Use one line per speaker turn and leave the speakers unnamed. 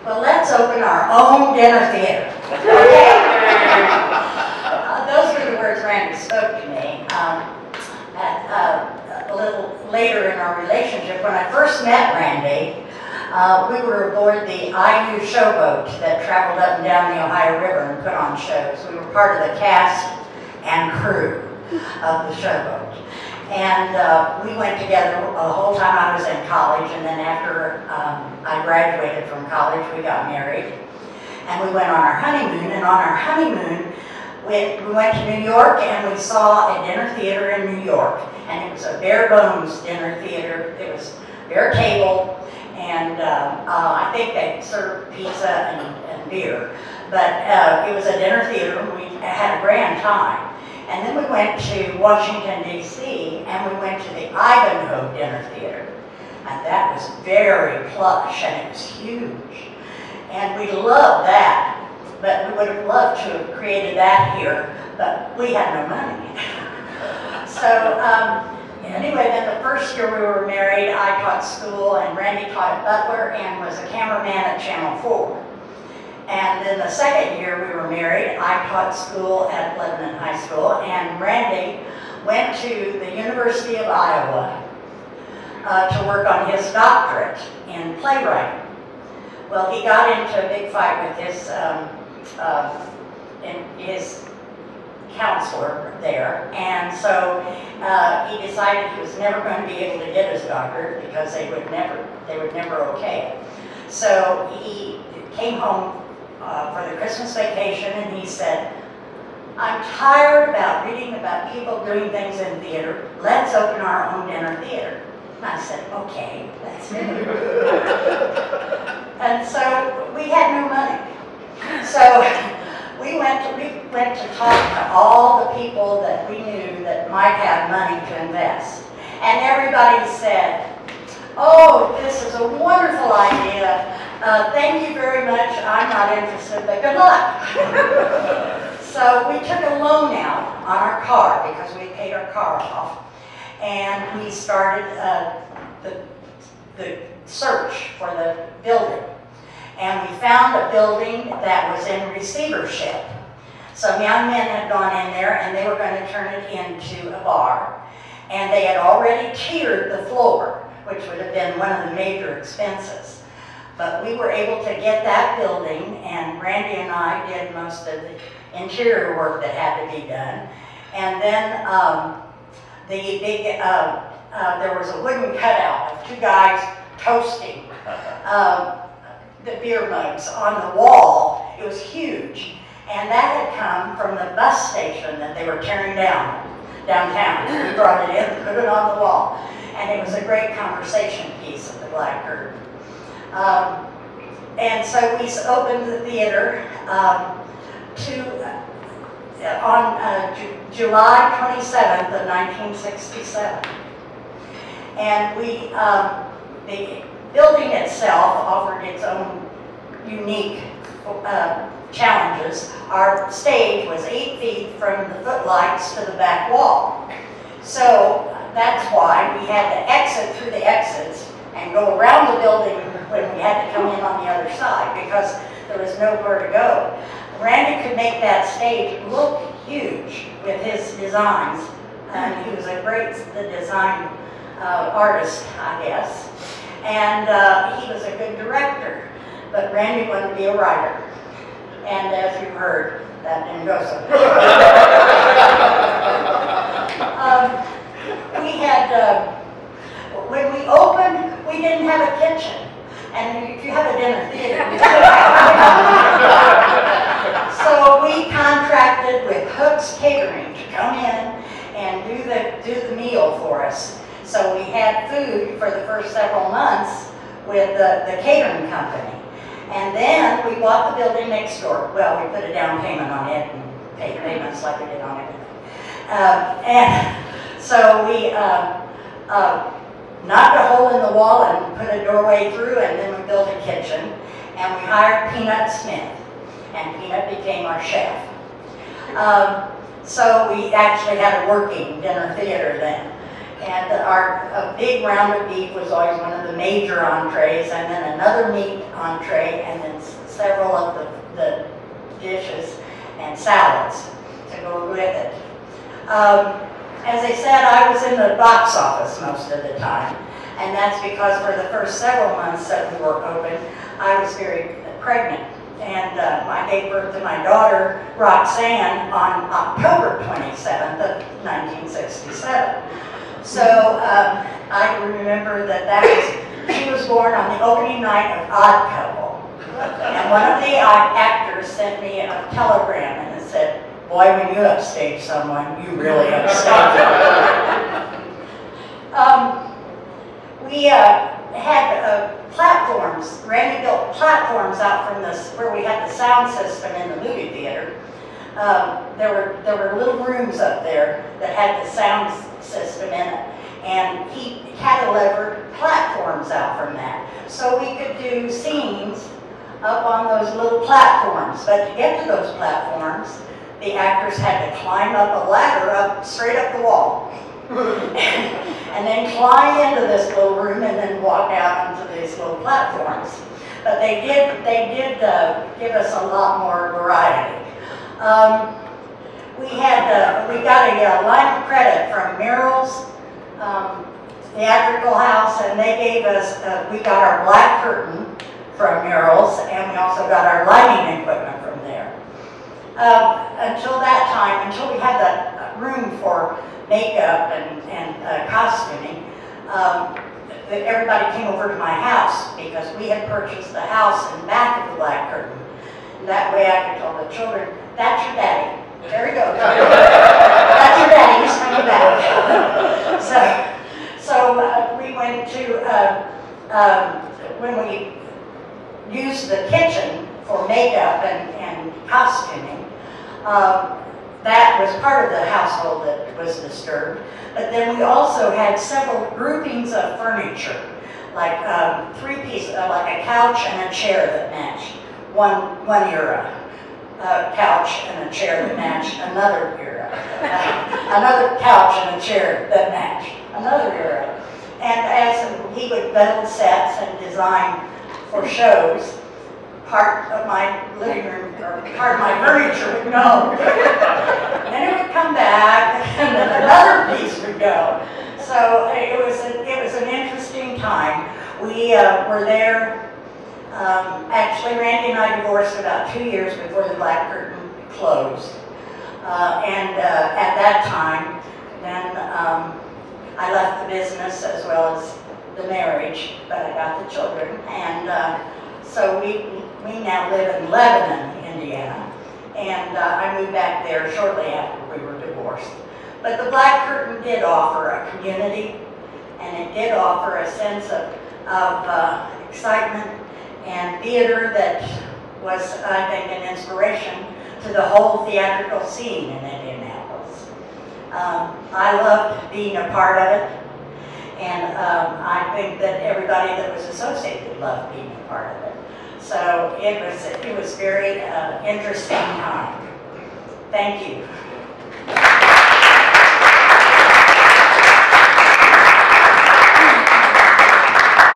well, let's open our own dinner theater. Okay? Those were the words Randy spoke to me. A little later in our relationship, when I first met Randy, we were aboard the IU showboat that traveled up and down the Ohio River and put on shows. We were part of the cast and crew of the showboat. And we went together the whole time I was in college, and then after I graduated from college, we got married. And we went on our honeymoon, and on our honeymoon, we went to New York, and we saw a dinner theater in New York. And it was a bare bones dinner theater. It was bare table, and I think they served pizza and beer. But it was a dinner theater, and we had a grand time. And then we went to Washington, D.C., and we went to the Ivanhoe Dinner Theater. And that was very plush, and it was huge. And we loved that, but we would have loved to have created that here, but we had no money. So anyway, then the first year we were married, I taught school, and Randy taught at Butler and was a cameraman at Channel 4. And then the second year we were married, I taught school at Lebanon High School, and Randy went to the University of Iowa to work on his doctorate in playwriting. Well, he got into a big fight with his counselor there, and so he decided he was never going to be able to get his doctorate because they would never okay it. So he came home for the Christmas vacation, and he said, I'm tired about reading about people doing things in theater. Let's open our own dinner theater. And I said, okay, let's do it. And so we had no money. So we went to talk to all the people that we knew that might have money to invest. And everybody said, oh, this is a wonderful idea. Thank you very much. I'm not interested, but good luck. So we took a loan out on our car because we paid our car off, and we started the search for the building. And we found a building that was in receivership. Some young men had gone in there, and they were going to turn it into a bar. And they had already tiered the floor, which would have been one of the major expenses. But we were able to get that building, and Randy and I did most of the interior work that had to be done. And then there was a wooden cutout of two guys toasting the beer mugs on the wall. It was huge. And that had come from the bus station that they were tearing down downtown. We brought it in and put it on the wall. And it was a great conversation piece of the Black Curtain. And so we opened the theater on July 27th of 1967. And the building itself offered its own unique challenges. Our stage was 8 feet from the footlights to the back wall. So that's why we had to exit through the exits and go around the building when we had to come in on the other side because there was nowhere to go. Randy could make that stage look huge with his designs. He was a great design artist, I guess. And he was a good director. But Randy wanted to be a writer. And as you heard, that didn't go so well. We had, when we opened, we didn't have a kitchen. And if you have a dinner theater, you should have. So we contracted with Hook's Catering to come in and do the meal for us. So we had food for the first several months with the catering company. And then we bought the building next door. Well, we put a down payment on it and paid payments like we did on everything. And so we knocked a hole in the wall and put a doorway through, and then we built a kitchen. And we hired Peanut Smith, and Peanut became our chef. So we actually had a working dinner theater then. And a big round of beef was always one of the major entrees, and then another meat entree, and then several of the dishes and salads to go with it. As I said, I was in the box office most of the time, and that's because for the first several months that we were open, I was very pregnant. And I gave birth to my daughter, Roxanne, on October 27th of 1967. So I remember she was born on the opening night of Odd Couple. And one of the actors sent me a telegram and it said, "Boy, when you upstage someone, you really upstage them." We had platforms, Randy built platforms out from where we had the sound system in the movie theater. There were little rooms up there that had the sound system in it, and he cantilevered platforms out from that. So we could do scenes up on those little platforms, but to get to those platforms, the actors had to climb up a ladder straight up the wall. And then climb into this little room and then walk out onto these little platforms. But they did give us a lot more variety. We got a line of credit from Merrill's Theatrical House, and they gave us, we got our black curtain from Merrill's, and we also got our lighting equipment from there. Until that time, until we had that room for makeup and costuming, everybody came over to my house because we had purchased the house in back of the black curtain. And that way I could tell the children, "That's your daddy. There he goes. That's your daddy. He's coming back." So we went to, when we used the kitchen for makeup and costuming, that was part of the household that was disturbed. But then we also had several groupings of furniture, like 3 pieces, like a couch and a chair that matched one era, a couch and a chair that matched another era, another couch and a chair that matched another era. And as he would build sets and design for shows, part of my living room, or part of my furniture would go. And then it would come back, and then another piece would go. So it was an interesting time. We were there, actually Randy and I divorced about 2 years before the black curtain closed. At that time, then I left the business as well as the marriage, but I got the children. And so we now live in Lebanon, Indiana, and I moved back there shortly after we were divorced. But the black curtain did offer a community, and it did offer a sense of excitement and theater that was, I think, an inspiration to the whole theatrical scene in Indianapolis. I loved being a part of it, and I think that everybody that was associated loved being a part of it. So it was very interesting time. Thank you.